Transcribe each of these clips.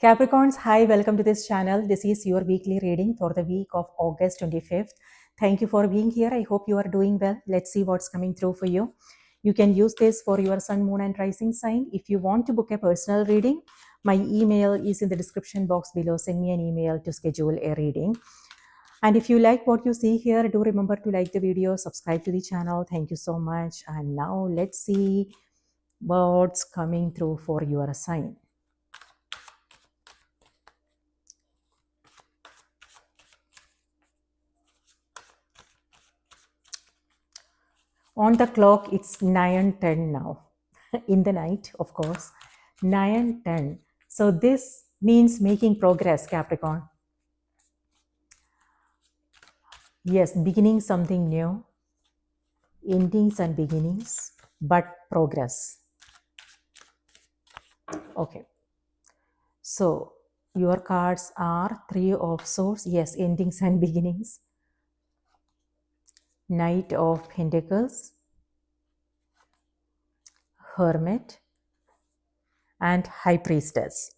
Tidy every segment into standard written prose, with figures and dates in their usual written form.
Capricorns, hi, welcome to this channel. This is your weekly reading for the week of August 25th. Thank you for being here. I hope you are doing well. Let's see what's coming through for you. You can use this for your sun, moon, and rising sign. If you want to book a personal reading, my email is in the description box below. Send me an email to schedule a reading. And if you like what you see here, do remember to like the video, subscribe to the channel. Thank you so much. And now let's see what's coming through for your sign. On the clock, it's 9:10 now. In the night, of course. 9:10. So this means making progress, Capricorn. Yes, beginning something new. Endings and beginnings, but progress. Okay. So your cards are Three of Swords. Yes, endings and beginnings. Knight of Pentacles. Hermit. And High Priestess.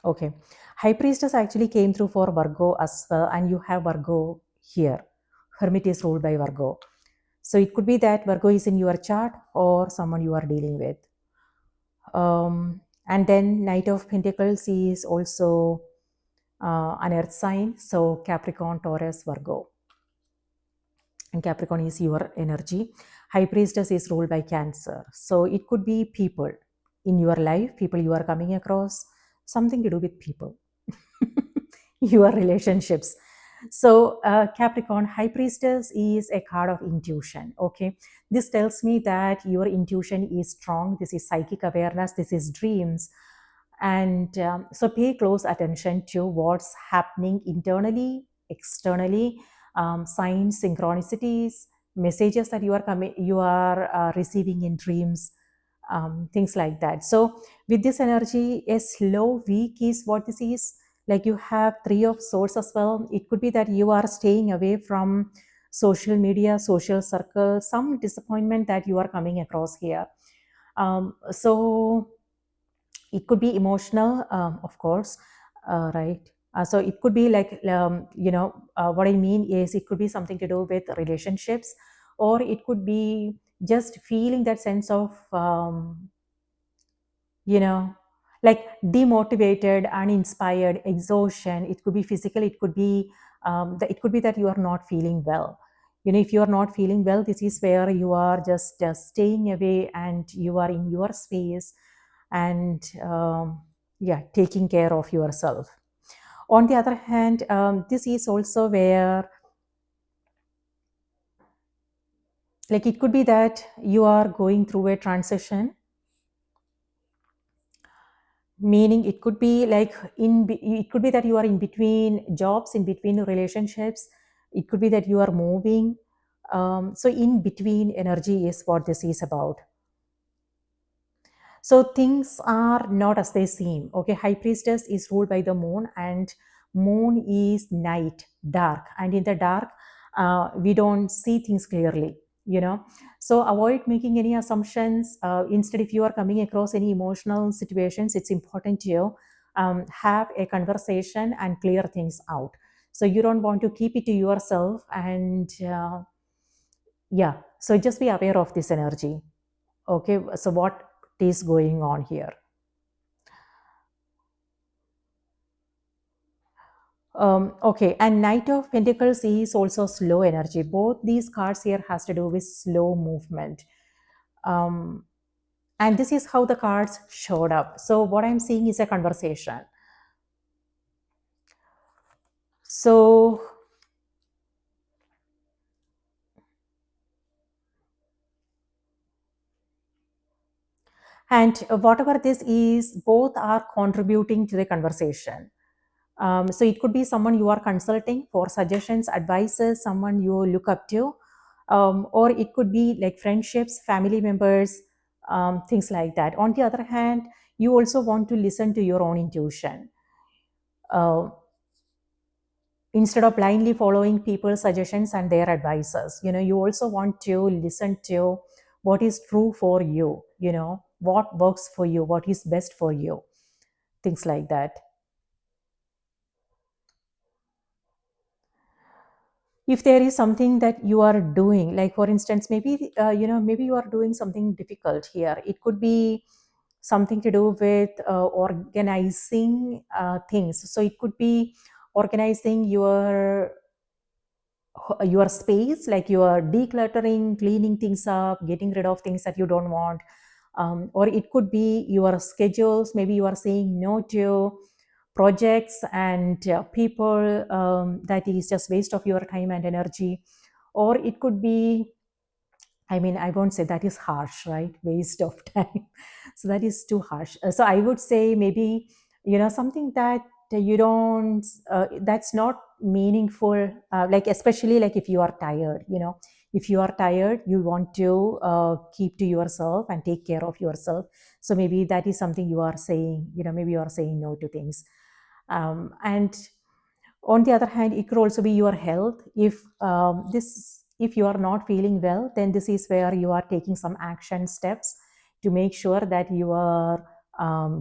Okay. High Priestess actually came through for Virgo as well, and you have Virgo here. Hermit is ruled by Virgo. So it could be that Virgo is in your chart or someone you are dealing with. And then Knight of Pentacles is also an earth sign. So Capricorn, Taurus, Virgo. And Capricorn is your energy. High Priestess is ruled by Cancer. So it could be people in your life, people you are coming across, something to do with people, your relationships. So Capricorn, High Priestess is a card of intuition. Okay, this tells me that your intuition is strong. This is psychic awareness. This is dreams. And so pay close attention to what's happening internally, externally, signs, synchronicities, messages that you are receiving in dreams, things like that. So with this energy, a slow week is what this is. Like you have Three of Swords as well. It could be that you are staying away from social media, social circles, some disappointment that you are coming across here. So it could be emotional, of course, right? So it could be like, what I mean is it could be something to do with relationships, or it could be just feeling that sense of, like demotivated, uninspired, exhaustion. It could be physical. It could be it could be that you are not feeling well. If you are not feeling well, this is where you are just staying away and you are in your space and taking care of yourself. On the other hand, this is also where, like, it could be that you are going through a transition, meaning it could be like it could be that you are in between jobs, in between relationships. It could be that you are moving. So in between energy is what this is about. So things are not as they seem. Okay, High Priestess is ruled by the moon, and moon is night, dark, and in the dark, we don't see things clearly. So avoid making any assumptions. Instead, if you are coming across any emotional situations, it's important to have a conversation and clear things out. So you don't want to keep it to yourself, and so just be aware of this energy. Okay, so what is going on here? Okay, and Knight of Pentacles is also slow energy. Both these cards here has to do with slow movement. And this is how the cards showed up. So what I'm seeing is a conversation. So and whatever this is, both are contributing to the conversation. So it could be someone you are consulting for suggestions, advices, someone you look up to, or it could be like friendships, family members, things like that. On the other hand, you also want to listen to your own intuition. Instead of blindly following people's suggestions and their advices, you also want to listen to what is true for you, what works for you, what is best for you. things like that. If there is something that you are doing, like for instance, maybe maybe you are doing something difficult here. It could be something to do with organizing things. So it could be organizing your space, like you are decluttering, cleaning things up, getting rid of things that you don't want. Or it could be your schedules. Maybe you are saying no to projects and people that is just waste of your time and energy. Or it could be, I mean, I won't say that is harsh, right? Waste of time. So that is too harsh. So I would say maybe, something that you don't, that's not meaningful, like especially like if you are tired, if you are tired, you want to keep to yourself and take care of yourself. So maybe that is something you are saying, maybe you are saying no to things. And on the other hand, it could also be your health. If you are not feeling well, then this is where you are taking some action steps to make sure that you are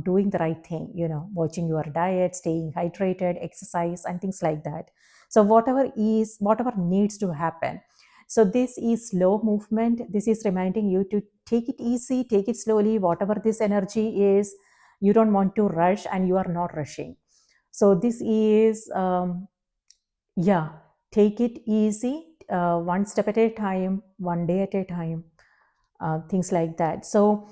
doing the right thing, watching your diet, staying hydrated, exercise, and things like that. So whatever needs to happen. So this is slow movement. This is reminding you to take it easy, take it slowly. Whatever this energy is, you don't want to rush, and you are not rushing. So this is, yeah, take it easy, one step at a time, one day at a time, things like that. So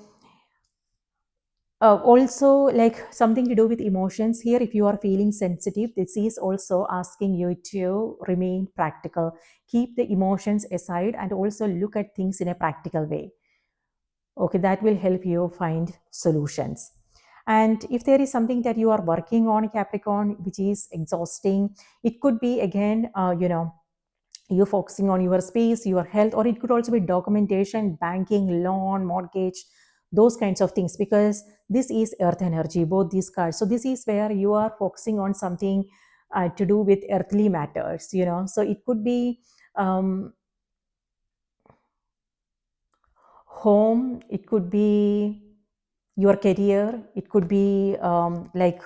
also, like something to do with emotions here. If you are feeling sensitive, this is also asking you to remain practical. Keep the emotions aside and also look at things in a practical way. Okay, that will help you find solutions. And if there is something that you are working on, Capricorn, which is exhausting, it could be again, you're focusing on your space, your health, or it could also be documentation, banking, loan, mortgage, those kinds of things, because this is earth energy, both these cards. So this is where you are focusing on something to do with earthly matters, So it could be home, it could be your career, it could be like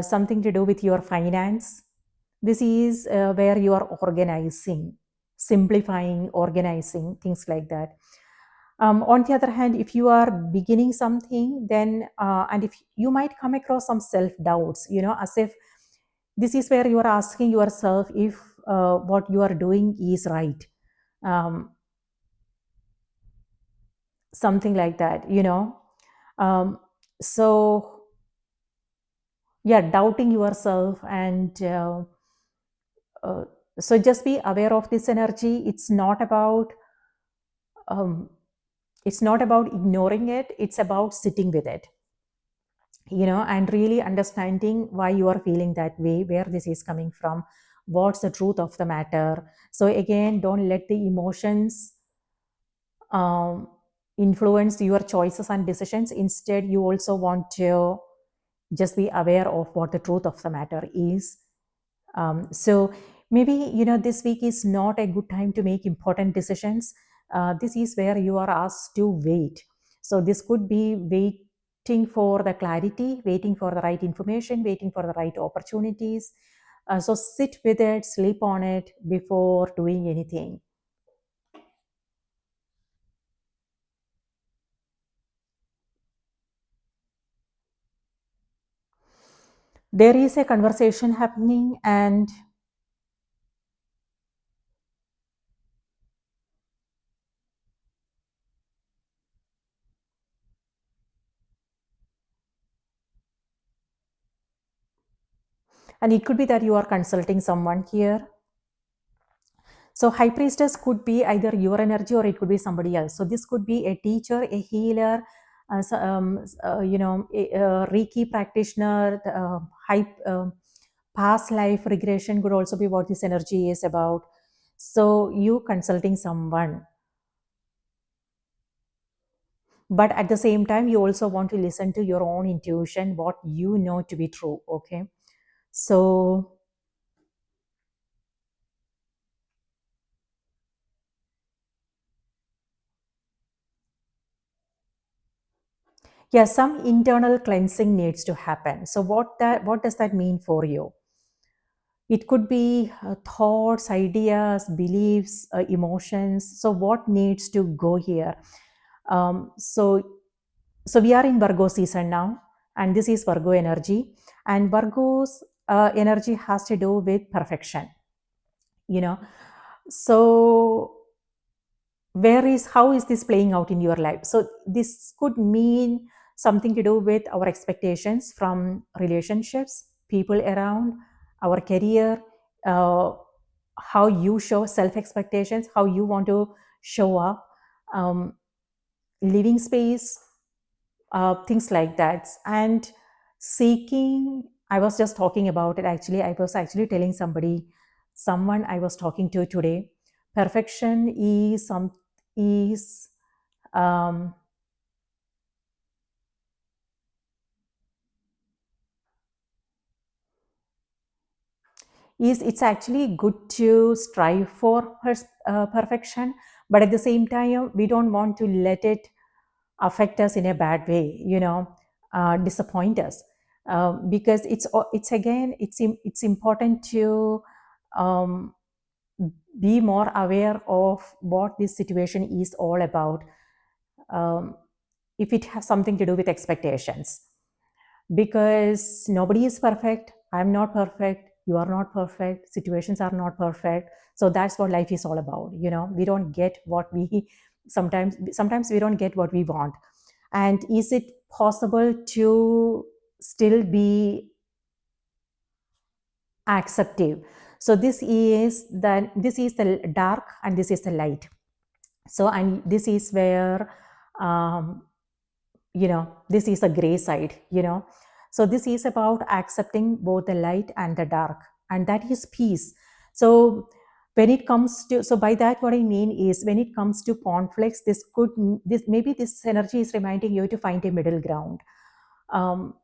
something to do with your finance. This is where you are organizing, simplifying, organizing, things like that. On the other hand, if you are beginning something, then and if you might come across some self doubts, as if this is where you are asking yourself if what you are doing is right. Um, Something like that, um, so yeah, doubting yourself. And uh, so just be aware of this energy. Um, it's not about ignoring it, it's about sitting with it, and really understanding why you are feeling that way, where this is coming from, what's the truth of the matter. So again, don't let the emotions um, influence your choices and decisions. Instead, you also want to just be aware of what the truth of the matter is. So maybe, this week is not a good time to make important decisions. This is where you are asked to wait. So this could be waiting for the clarity, waiting for the right information, waiting for the right opportunities. So sit with it, sleep on it before doing anything. There is a conversation happening, and it could be that you are consulting someone here. So high priestess could be either your energy or it could be somebody else. So this could be a teacher, a healer, a Reiki practitioner, high past life regression could also be what this energy is about. So you consulting someone, but at the same time, you also want to listen to your own intuition, what you know to be true. Okay, so Yeah, some internal cleansing needs to happen. So what does that mean for you? It could be thoughts, ideas, beliefs, emotions. So what needs to go here? So we are in Virgo season now, and this is Virgo energy, and Virgo's energy has to do with perfection, you know. So how is this playing out in your life? So this could mean something to do with our expectations from relationships, people around, our career, uh, how you show self expectations, how you want to show up, um, living space, things like that. And seeking, I was just talking about it actually. I was actually telling someone I was talking to today, perfection is um, it's actually good to strive for perfection, but at the same time we don't want to let it affect us in a bad way, disappoint us, because it's again it's important to um, be more aware of what this situation is all about, um, if it has something to do with expectations, because nobody is perfect. I'm not perfect, you are not perfect, situations are not perfect. So that's what life is all about. We don't get what we sometimes we don't get what we want. And is it possible to still be acceptive? So this is the dark and this is the light. So, and this is where um, this is a gray side. So this is about accepting both the light and the dark, and that is peace. So when it comes to, so by that what I mean is, when it comes to conflicts, this maybe this energy is reminding you to find a middle ground. um,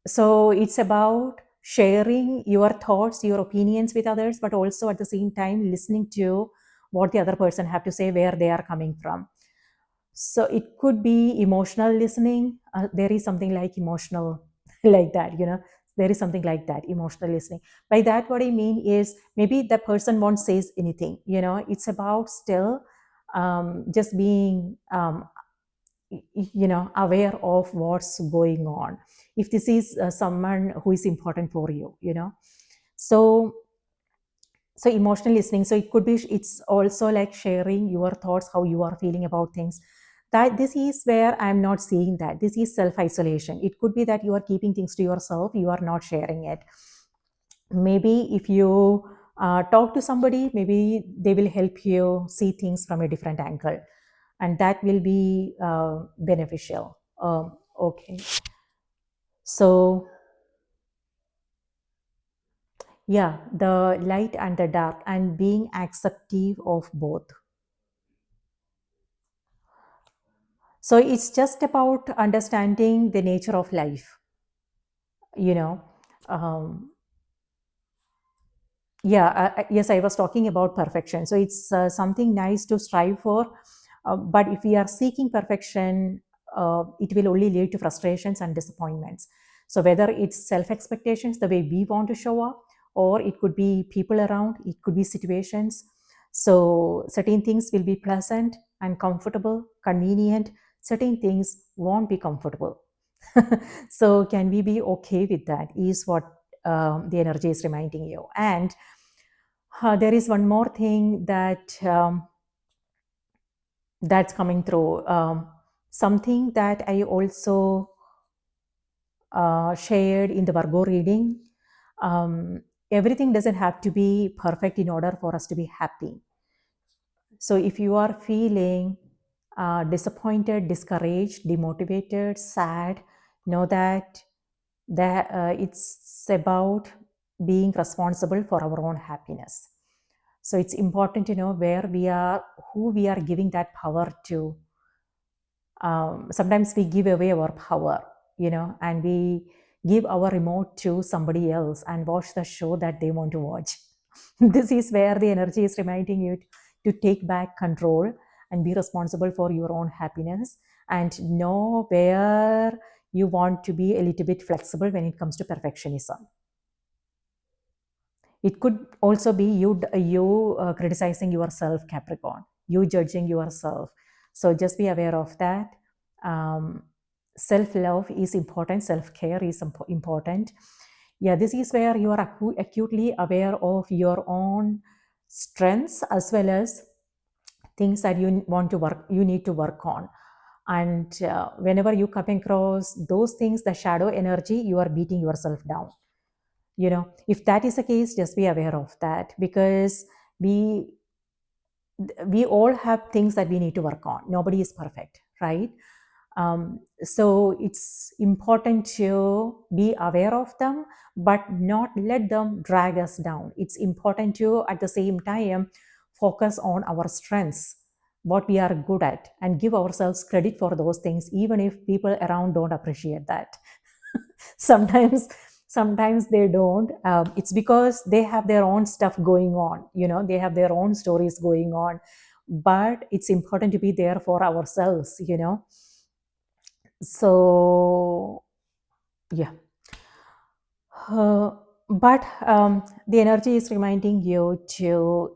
so it's about sharing your thoughts, your opinions with others, but also at the same time listening to what the other person have to say, where they are coming from. So it could be emotional listening. There is something like emotional, like that, there is something like that, emotional listening. By that, what I mean is, maybe the person won't say anything, it's about still just being, aware of what's going on. If this is someone who is important for you, so emotional listening, so it could be, it's also like sharing your thoughts, how you are feeling about things. That this is where I'm not seeing that. This is self isolation. It could be that you are keeping things to yourself, you are not sharing it. Maybe if you talk to somebody, maybe they will help you see things from a different angle, and that will be beneficial. Okay. So yeah, the light and the dark, and being acceptive of both. So it's just about understanding the nature of life, you know. Um, yeah, yes, I was talking about perfection. So it's something nice to strive for. But if we are seeking perfection, it will only lead to frustrations and disappointments. So whether it's self expectations, the way we want to show up, or it could be people around, it could be situations. So certain things will be pleasant and comfortable, convenient. Certain things won't be comfortable. So can we be okay with that? Is what the energy is reminding you. And there is one more thing that's coming through. Something that I also shared in the Virgo reading. Everything doesn't have to be perfect in order for us to be happy. So if you are feeling disappointed, discouraged, demotivated, sad, know that it's about being responsible for our own happiness. So it's important to know where we are, who we are giving that power to. Sometimes we give away our power, and we give our remote to somebody else and watch the show that they want to watch. This is where the energy is reminding you to take back control and be responsible for your own happiness. and know where you want to be a little bit flexible when it comes to perfectionism. It could also be you criticizing yourself, Capricorn, you judging yourself. So just be aware of that. Um, Self-love is important. Self-care is important. Yeah, this is where you are acutely aware of your own strengths as well as things that you need to work on. And whenever you come across those things, the shadow energy, you are beating yourself down. If that is the case, just be aware of that, because we we all have things that we need to work on. Nobody is perfect, right? So it's important to be aware of them, but not let them drag us down. It's important to, at the same time, focus on our strengths, what we are good at, and give ourselves credit for those things, even if people around don't appreciate that. Sometimes they don't. It's because they have their own stuff going on. They have their own stories going on, but it's important to be there for ourselves. So yeah. uh, but the energy is reminding you to,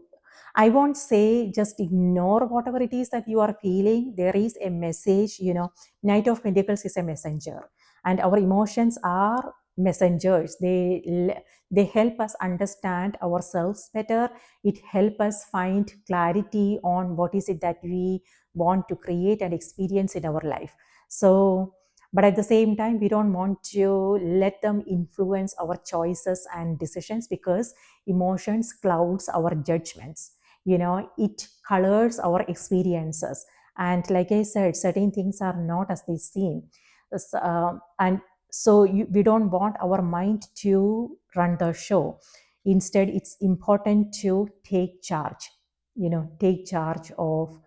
I won't say just ignore whatever it is that you are feeling. There is a message. Knight of Pentacles is a messenger, and our emotions are messengers. They help us understand ourselves better. It help us find clarity on what is it that we want to create and experience in our life. So, but at the same time, we don't want to let them influence our choices and decisions, because emotions clouds our judgments. It colors our experiences, and like I said, certain things are not as they seem. And so we don't want our mind to run the show. Instead, it's important to take charge. Take charge of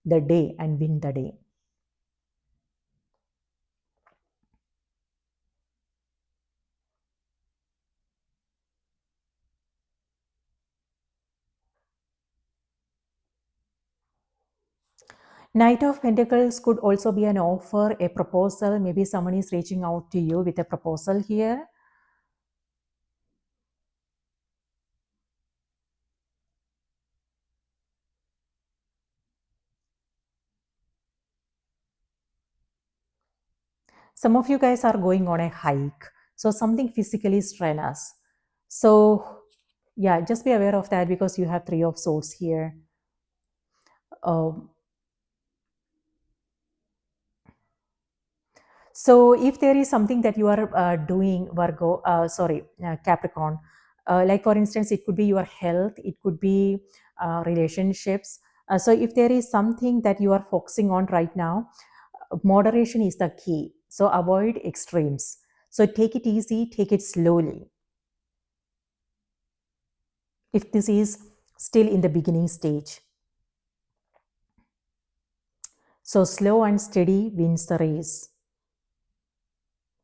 the day and win the day. Knight of Pentacles could also be an offer, a proposal. Maybe someone is reaching out to you with a proposal here. Some of you guys are going on a hike, so something physically strenuous. So yeah, just be aware of that, because you have Three of Swords here. Um, So if there is something that you are doing, Capricorn, like for instance, it could be your health, it could be relationships. So if there is something that you are focusing on right now, moderation is the key. So avoid extremes. So take it easy, take it slowly. If this is still in the beginning stage. So slow and steady wins the race.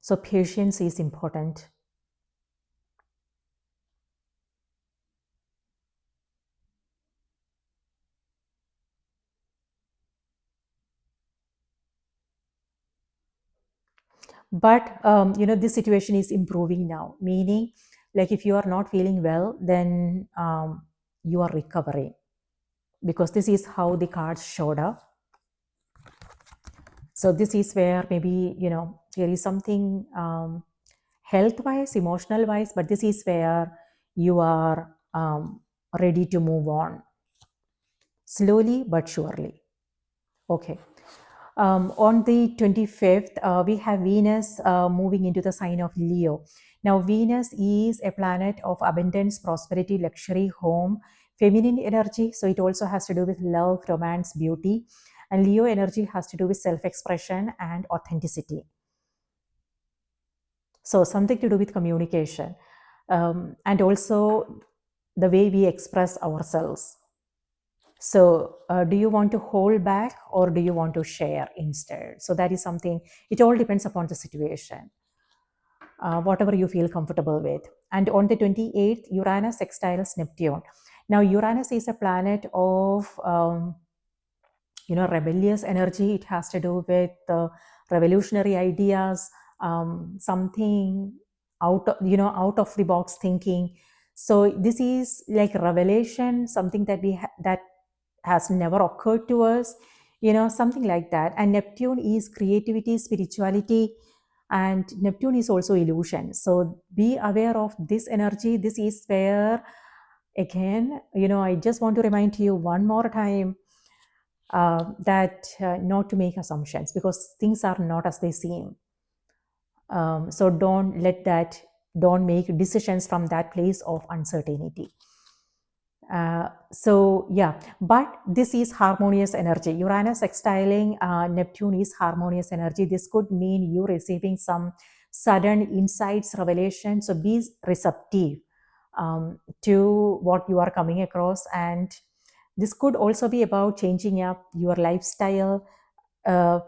So patience is important. But this situation is improving now, meaning, like, if you are not feeling well, then you are recovering, because this is how the cards showed up. So this is where maybe there is something health wise, emotional wise, but this is where you are ready to move on, slowly but surely. Okay. On the 25th, we have Venus moving into the sign of Leo. Now, Venus is a planet of abundance, prosperity, luxury, home, feminine energy. So it also has to do with love, romance, beauty. And Leo energy has to do with self-expression and authenticity. So something to do with communication, and also the way we express ourselves. So do you want to hold back, or do you want to share instead? So that is something, it all depends upon the situation, whatever you feel comfortable with. And on the 28th, Uranus sextiles Neptune. Now, Uranus is a planet of rebellious energy. It has to do with revolutionary ideas, something out of the box thinking. So this is like revelation, something that that has never occurred to us, something like that. And Neptune is creativity, spirituality, and Neptune is also illusion. So be aware of this energy. This is where, again, I just want to remind you one more time, that not to make assumptions, because things are not as they seem. So don't make decisions from that place of uncertainty. So yeah, but this is harmonious energy. Uranus sextiling Neptune is harmonious energy. This could mean you receiving some sudden insights, revelation. So be receptive to what you are coming across. And this could also be about changing up your lifestyle,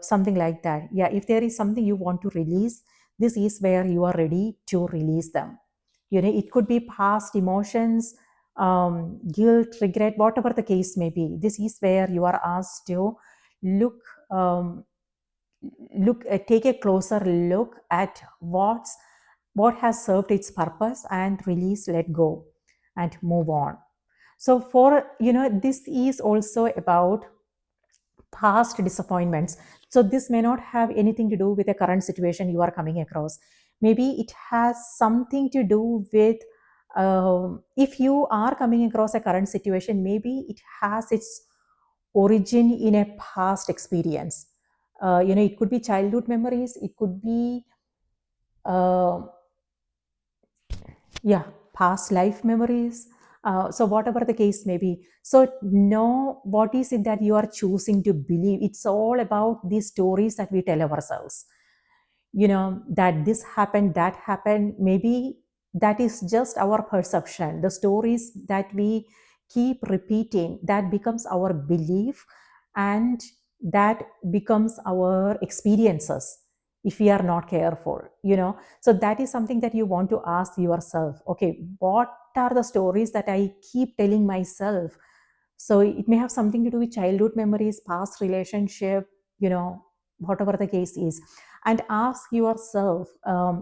something like that. Yeah, if there is something you want to release, this is where you are ready to release them. It could be past emotions, guilt, regret, whatever the case may be. This is where you are asked to look, um, take a closer look at what has served its purpose, and release, let go, and move on. So for this is also about past disappointments. So this may not have anything to do with the current situation you are coming across. Maybe it has something to do with, if you are coming across a current situation, maybe it has its origin in a past experience. It could be childhood memories, it could be, uh, yeah, past life memories. So whatever the case may be, so know what is it that you are choosing to believe. It's all about these stories that we tell ourselves, that this happened, that happened. Maybe that is just our perception. The stories that we keep repeating, that becomes our belief, and that becomes our experiences if we are not careful. So that is something that you want to ask yourself. Okay, what are the stories that I keep telling myself? So it may have something to do with childhood memories, past relationship, whatever the case is. And ask yourself,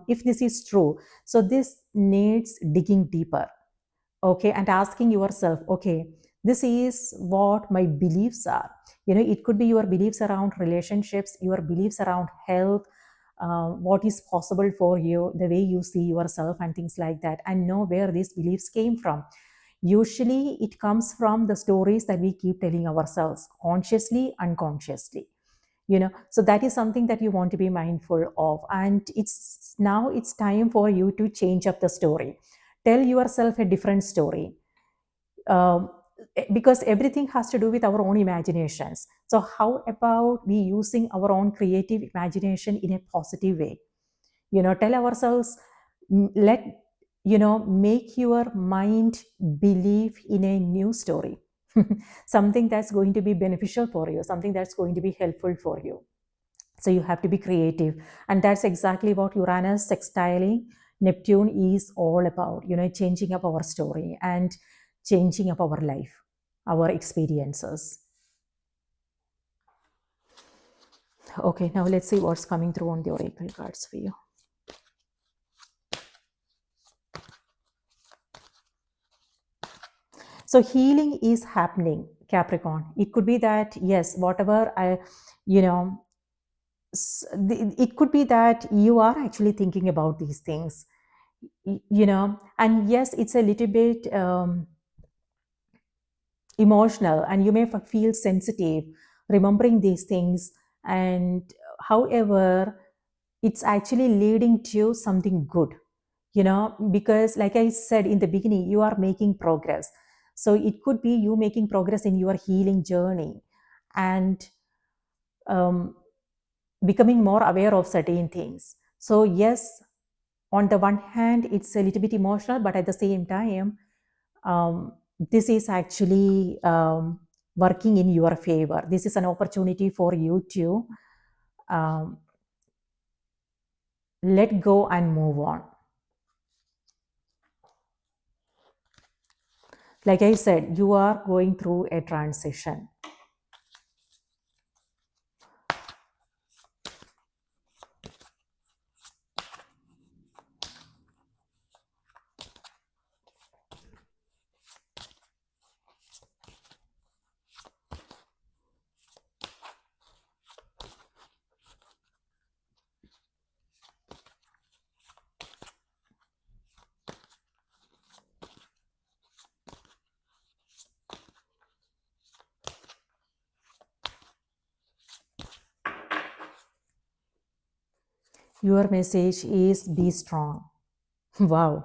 if this is true. So this needs digging deeper. Okay, and asking yourself, okay, this is what my beliefs are. It could be your beliefs around relationships, your beliefs around health, what is possible for you, the way you see yourself, and things like that, and know where these beliefs came from. Usually it comes from the stories that we keep telling ourselves, consciously, unconsciously. So that is something that you want to be mindful of. And it's time for you to change up the story. Tell yourself a different story. um, because everything has to do with our own imaginations. So how about we using our own creative imagination in a positive way? Tell ourselves, let make your mind believe in a new story. Something that's going to be beneficial for you, something that's going to be helpful for you. So you have to be creative. And that's exactly what Uranus sextiling Neptune is all about, changing up our story and changing up our life, our experiences. Okay, now let's see what's coming through on the oracle cards for you. So healing is happening, Capricorn. It could be that, yes, whatever you know, it could be that you are actually thinking about these things, and yes, it's a little bit emotional, and you may feel sensitive remembering these things. And however, it's actually leading to something good, because like I said in the beginning, you are making progress. So it could be you making progress in your healing journey, and um, becoming more aware of certain things. So yes, on the one hand, it's a little bit emotional, but at the same time, this is actually working in your favor. This is an opportunity for you to um, let go and move on. Like I said, you are going through a transition. Your message is be strong. Wow.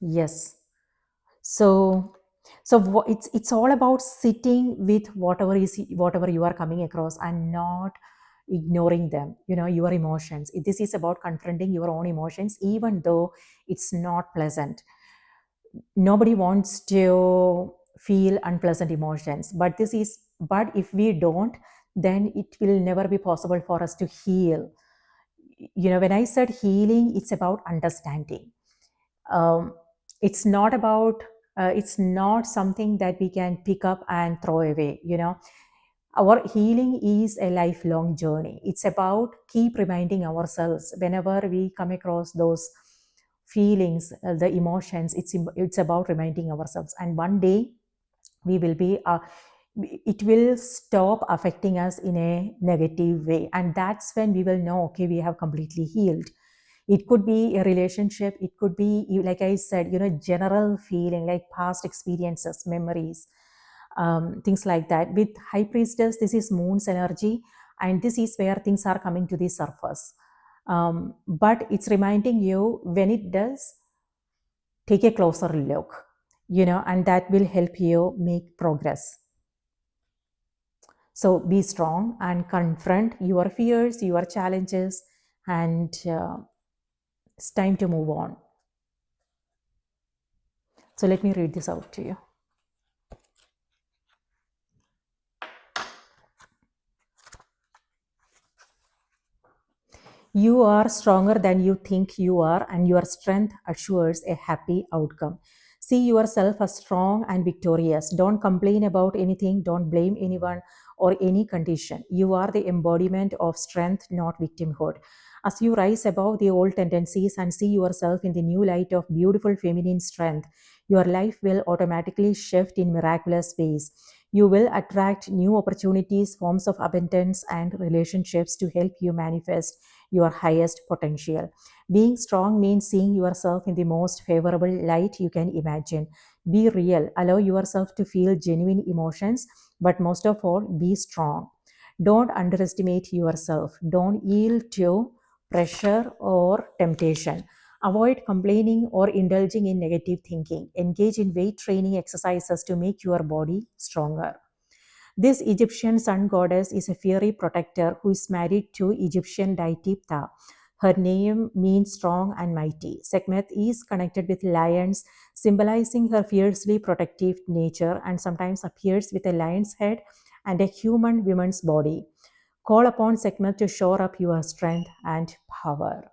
Yes. So, it's all about sitting with whatever you are coming across and not ignoring them. Your emotions. This is about confronting your own emotions, even though it's not pleasant. Nobody wants to feel unpleasant emotions, but if we don't, then it will never be possible for us to heal. When I said healing, it's about understanding. um, it's not something that we can pick up and throw away. Our healing is a lifelong journey. It's about keep reminding ourselves whenever we come across those feelings, the emotions. It's about reminding ourselves, and one day we will be it will stop affecting us in a negative way, and that's when we will know, okay, we have completely healed. It could be a relationship, it could be, like I said, general feeling like past experiences, memories, things like that. With high priestess, this is moon's energy, and this is where things are coming to the surface. But it's reminding you, when it does, take a closer look, and that will help you make progress. So be strong and confront your fears, your challenges, and it's time to move on. So let me read this out to you. You are stronger than you think you are, and your strength assures a happy outcome. See yourself as strong and victorious. Don't complain about anything, don't blame anyone or any condition. You are the embodiment of strength, not victimhood. As you rise above the old tendencies and see yourself in the new light of beautiful feminine strength, your life will automatically shift in miraculous ways. You will attract new opportunities, forms of abundance, and relationships to help you manifest your highest potential. Being strong means seeing yourself in the most favorable light you can imagine. Be real, allow yourself to feel genuine emotions, but most of all, be strong. Don't underestimate yourself. Don't yield to pressure or temptation. Avoid complaining or indulging in negative thinking. Engage in weight training exercises to make your body stronger. This Egyptian sun goddess is a fiery protector who is married to Egyptian deity Ptah. Her name means strong and mighty. Sekhmet is connected with lions, symbolizing her fiercely protective nature, and sometimes appears with a lion's head and a human woman's body. Call upon Sekhmet to shore up your strength and power.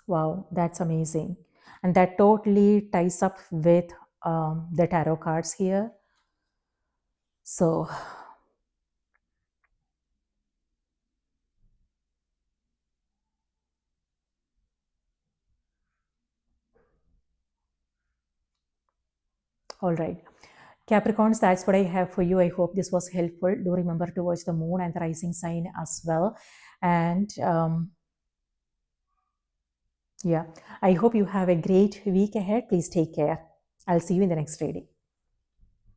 Wow, that's amazing. And that totally ties up with the tarot cards here. So, all right. Capricorns, that's what I have for you. I hope this was helpful. Do remember to watch the moon and the rising sign as well. And yeah, I hope you have a great week ahead. Please take care. I'll see you in the next reading.